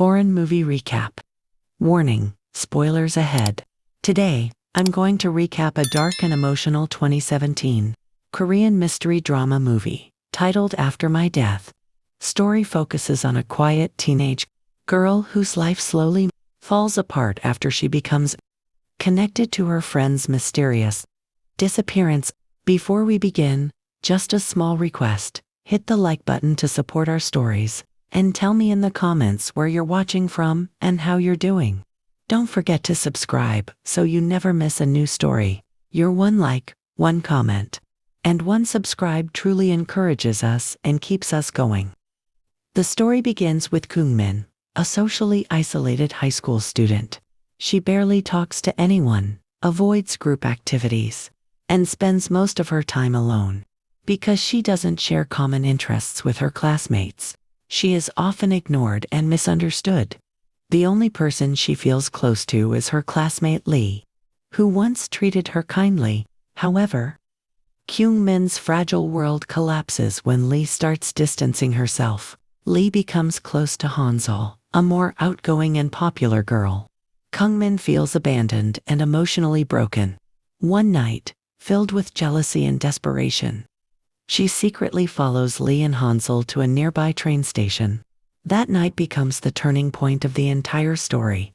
Foreign movie recap. Warning, spoilers ahead. Today, I'm going to recap a dark and emotional 2017 Korean mystery drama movie titled After My Death. Story focuses on a quiet teenage girl whose life slowly falls apart after she becomes connected to her friend's mysterious disappearance. Before we begin, just a small request: hit the like button to support our stories, and tell me in the comments where you're watching from and how you're doing. Don't forget to subscribe so you never miss a new story. Your one like, one comment, and one subscribe truly encourages us and keeps us going. The story begins with Kyungmin, a socially isolated high school student. She barely talks to anyone, avoids group activities, and spends most of her time alone. Because she doesn't share common interests with her classmates, she is often ignored and misunderstood. The only person she feels close to is her classmate Lee, who once treated her kindly. However, Kyungmin's fragile world collapses when Lee starts distancing herself. Lee becomes close to Hansol, a more outgoing and popular girl. Kyungmin feels abandoned and emotionally broken. One night, filled with jealousy and desperation, she secretly follows Lee and Hansol to a nearby train station. That night becomes the turning point of the entire story.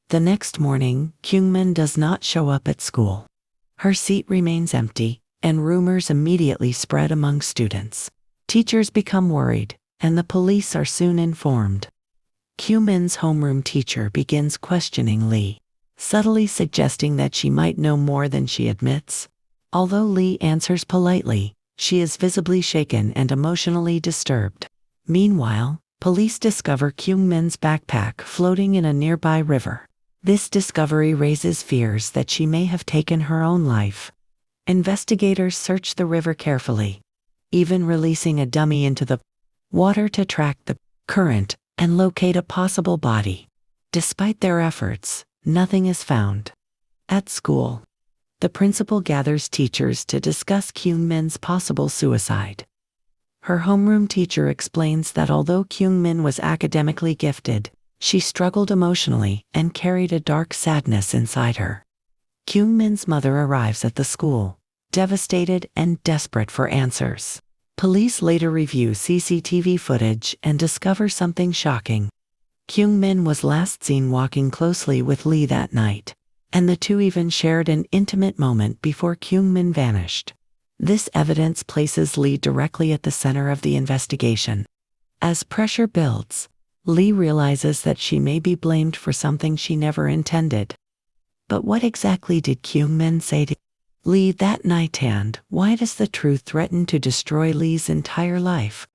The next morning, Kyungmin does not show up at school. Her seat remains empty, and rumors immediately spread among students. Teachers become worried, and the police are soon informed. Kyungmin's homeroom teacher begins questioning Lee, subtly suggesting that she might know more than she admits. Although Lee answers politely, she is visibly shaken and emotionally disturbed. Meanwhile, police discover Kyungmin's backpack floating in a nearby river. This discovery raises fears that she may have taken her own life. Investigators search the river carefully, even releasing a dummy into the water to track the current and locate a possible body. Despite their efforts, nothing is found. At school, the principal gathers teachers to discuss Kyungmin's possible suicide. Her homeroom teacher explains that although Kyungmin was academically gifted, she struggled emotionally and carried a dark sadness inside her. Kyungmin's mother arrives at the school, devastated and desperate for answers. Police later review CCTV footage and discover something shocking. Kyungmin was last seen walking closely with Lee that night, and the two even shared an intimate moment before Kyungmin vanished. This evidence places Lee directly at the center of the investigation. As pressure builds, Lee realizes that she may be blamed for something she never intended. But what exactly did Kyungmin say to Lee that night, and why does the truth threaten to destroy Lee's entire life?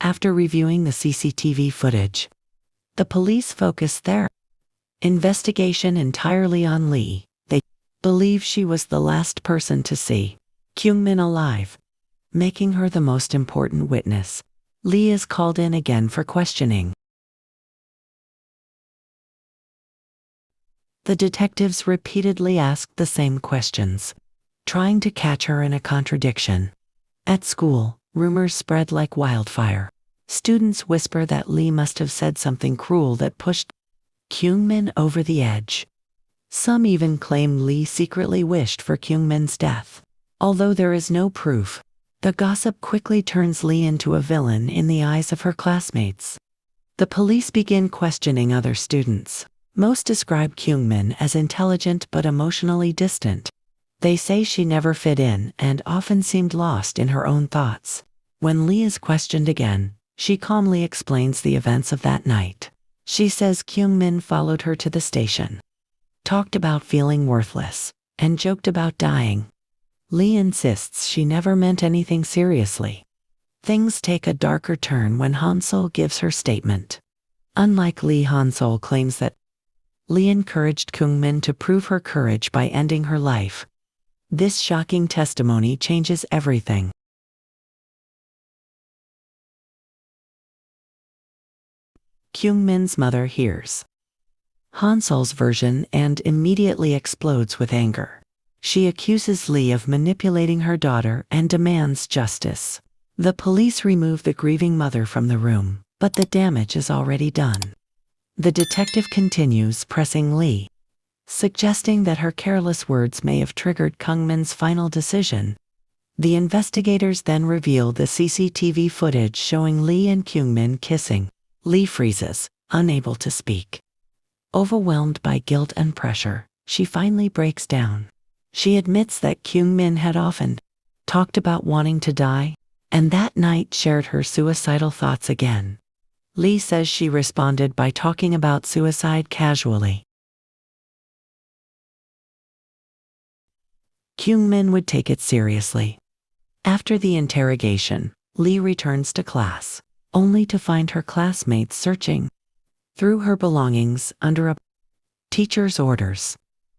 After reviewing the CCTV footage, the police focus their investigation entirely on Lee. They believe she was the last person to see Kyungmin alive, making her the most important witness. Lee is called in again for questioning. The detectives repeatedly ask the same questions, trying to catch her in a contradiction. At school, rumors spread like wildfire. Students whisper that Lee must have said something cruel that pushed Kyungmin over the edge. Some even claim Lee secretly wished for Kyungmin's death. Although there is no proof, the gossip quickly turns Lee into a villain in the eyes of her classmates. The police begin questioning other students. Most describe Kyungmin as intelligent but emotionally distant. They say she never fit in and often seemed lost in her own thoughts. When Lee is questioned again, she calmly explains the events of that night. She says Kyungmin followed her to the station, talked about feeling worthless, and joked about dying. Lee insists she never meant anything seriously. Things take a darker turn when Hansol gives her statement. Unlike Lee, Hansol claims that Lee encouraged Kyungmin to prove her courage by ending her life. This shocking testimony changes everything. Kyungmin's mother hears Hansol's version and immediately explodes with anger. She accuses Lee of manipulating her daughter and demands justice. The police remove the grieving mother from the room, but the damage is already done. The detective continues pressing Lee, suggesting that her careless words may have triggered Kyungmin's final decision. The investigators then reveal the CCTV footage showing Lee and Kyungmin kissing. Lee freezes, unable to speak. Overwhelmed by guilt and pressure, she finally breaks down. She admits that Kyungmin had often talked about wanting to die, and that night shared her suicidal thoughts again. Lee says she responded by talking about suicide casually. Kyungmin would take it seriously. After the interrogation, Lee returns to class, only to find her classmates searching through her belongings under a teacher's orders,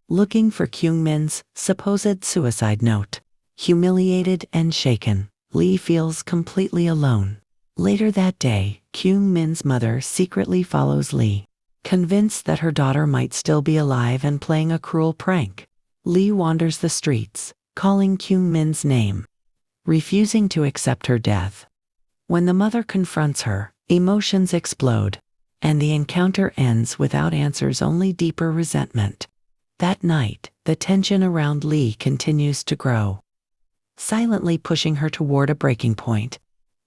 looking for Kyungmin's supposed suicide note. Humiliated and shaken, Lee feels completely alone. Later that day, Kyungmin's mother secretly follows Lee, convinced that her daughter might still be alive and playing a cruel prank. Lee wanders the streets, calling Kyungmin's name, refusing to accept her death. When the mother confronts her, emotions explode, and the encounter ends without answers, only deeper resentment. That night, the tension around Lee continues to grow, silently pushing her toward a breaking point.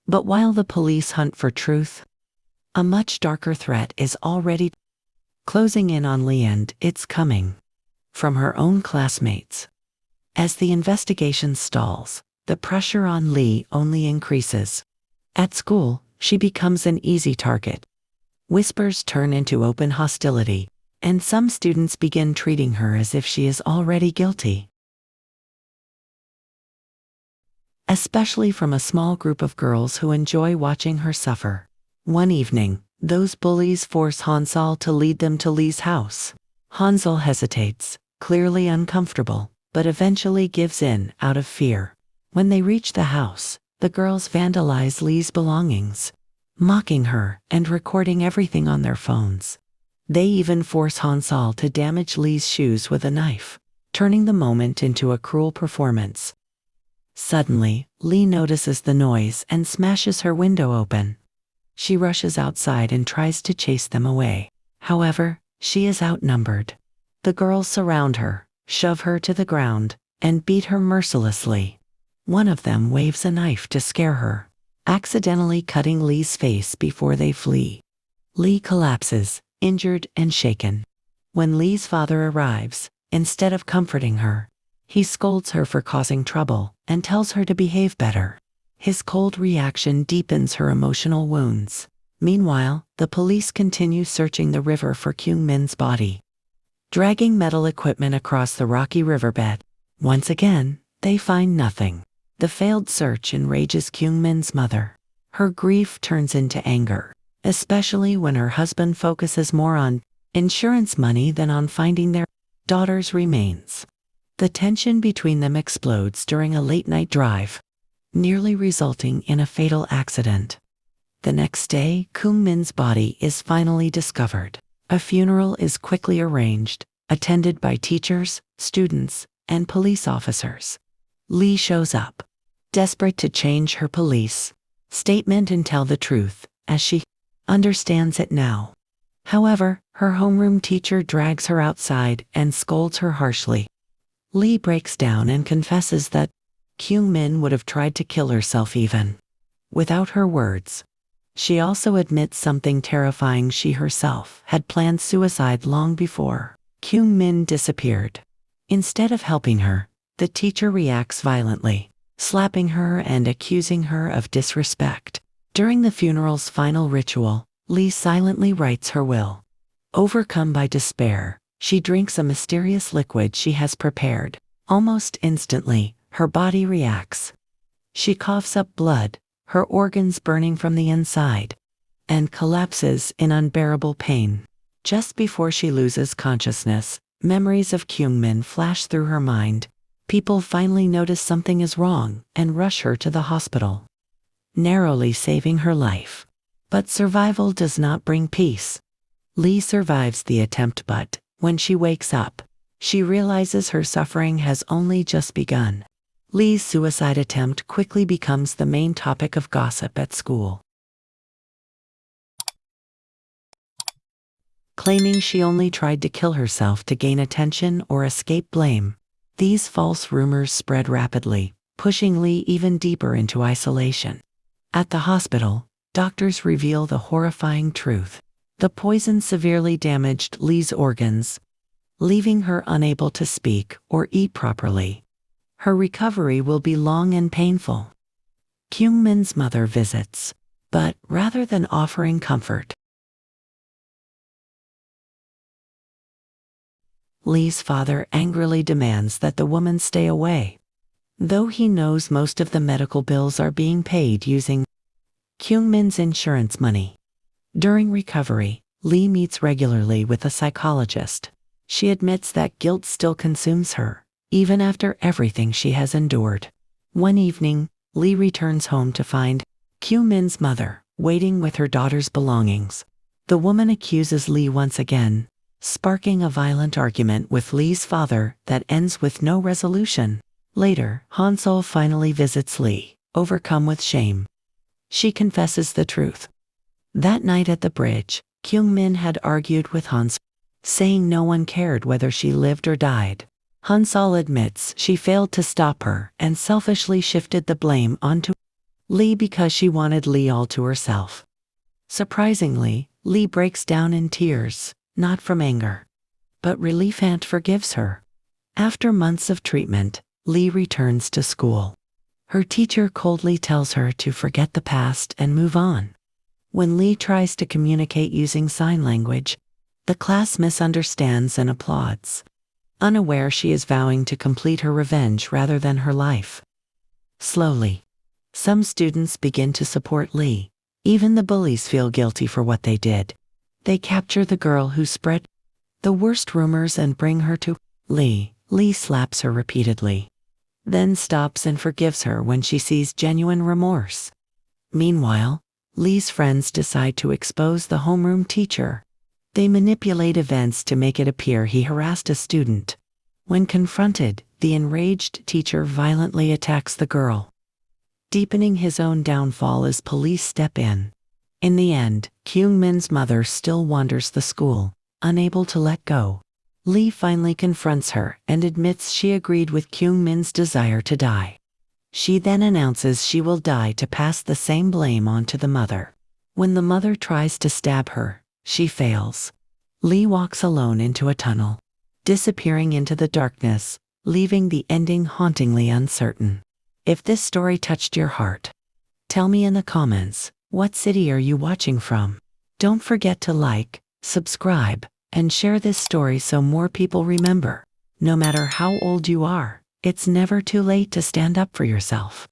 But while the police hunt for truth, a much darker threat is already closing in on Lee, and it's coming from her own classmates. As the investigation stalls, the pressure on Lee only increases. At school, she becomes an easy target. Whispers turn into open hostility, and some students begin treating her as if she is already guilty. Especially from a small group of girls who enjoy watching her suffer. One evening, those bullies force Hansol to lead them to Lee's house. Hansol hesitates, clearly uncomfortable, but eventually gives in out of fear. When they reach the house, the girls vandalize Lee's belongings, mocking her and recording everything on their phones. They even force Hansol to damage Lee's shoes with a knife, turning the moment into a cruel performance. Suddenly, Lee notices the noise and smashes her window open. She rushes outside and tries to chase them away. However, she is outnumbered. The girls surround her, shove her to the ground, and beat her mercilessly. One of them waves a knife to scare her, accidentally cutting Lee's face before they flee. Lee collapses, injured and shaken. When Lee's father arrives, instead of comforting her, he scolds her for causing trouble and tells her to behave better. His cold reaction deepens her emotional wounds. Meanwhile, the police continue searching the river for Kyungmin's body, dragging metal equipment across the rocky riverbed. Once again, they find nothing. The failed search enrages Kyungmin's mother. Her grief turns into anger, especially when her husband focuses more on insurance money than on finding their daughter's remains. The tension between them explodes during a late-night drive, nearly resulting in a fatal accident. The next day, Kyungmin's body is finally discovered. A funeral is quickly arranged, attended by teachers, students, and police officers. Lee shows up, desperate to change her police statement and tell the truth, as she understands it now. However, her homeroom teacher drags her outside and scolds her harshly. Lee breaks down and confesses that Kyungmin would have tried to kill herself even without her words. She also admits something terrifying: she herself had planned suicide long before Kyungmin disappeared. Instead of helping her, the teacher reacts violently, slapping her and accusing her of disrespect. During the funeral's final ritual, Lee silently writes her will. Overcome by despair, she drinks a mysterious liquid she has prepared. Almost instantly, her body reacts. She coughs up blood, her organs burning from the inside, and collapses in unbearable pain. Just before she loses consciousness, memories of Kyungmin flash through her mind. People finally notice something is wrong and rush her to the hospital, narrowly saving her life. But survival does not bring peace. Lee survives the attempt, but when she wakes up, she realizes her suffering has only just begun. Lee's suicide attempt quickly becomes the main topic of gossip at school. claiming she only tried to kill herself to gain attention or escape blame. These false rumors spread rapidly, pushing Lee even deeper into isolation. At the hospital, doctors reveal the horrifying truth. The poison severely damaged Lee's organs, leaving her unable to speak or eat properly. Her recovery will be long and painful. Kyungmin's mother visits, but rather than offering comfort, Lee's father angrily demands that the woman stay away, though he knows most of the medical bills are being paid using Kyungmin's insurance money. During recovery, Lee meets regularly with a psychologist. She admits that guilt still consumes her, even after everything she has endured. One evening, Lee returns home to find Kyungmin's mother waiting with her daughter's belongings. The woman accuses Lee once again, sparking a violent argument with Lee's father that ends with no resolution. Later, Han-sol finally visits Lee, overcome with shame. She confesses the truth. That night at the bridge, Kyungmin had argued with Han-sol, saying no one cared whether she lived or died. Han-sol admits she failed to stop her and selfishly shifted the blame onto Lee because she wanted Lee all to herself. Surprisingly, Lee breaks down in tears, not from anger, but relief, and forgives her. After months of treatment, Lee returns to school. Her teacher coldly tells her to forget the past and move on. When Lee tries to communicate using sign language, the class misunderstands and applauds, unaware she is vowing to complete her revenge rather than her life. Slowly, some students begin to support Lee. Even the bullies feel guilty for what they did. They capture the girl who spread the worst rumors and bring her to Lee. Lee slaps her repeatedly, then stops and forgives her when she sees genuine remorse. Meanwhile, Lee's friends decide to expose the homeroom teacher. They manipulate events to make it appear he harassed a student. When confronted, the enraged teacher violently attacks the girl, deepening his own downfall as police step in. In the end, Kyungmin's mother still wanders the school, unable to let go. Lee finally confronts her and admits she agreed with Kyungmin's desire to die. She then announces she will die to pass the same blame on to the mother. When the mother tries to stab her, she fails. Lee walks alone into a tunnel, disappearing into the darkness, leaving the ending hauntingly uncertain. If this story touched your heart, tell me in the comments, what city are you watching from? Don't forget to like, subscribe, and share this story so more people remember. No matter how old you are, it's never too late to stand up for yourself.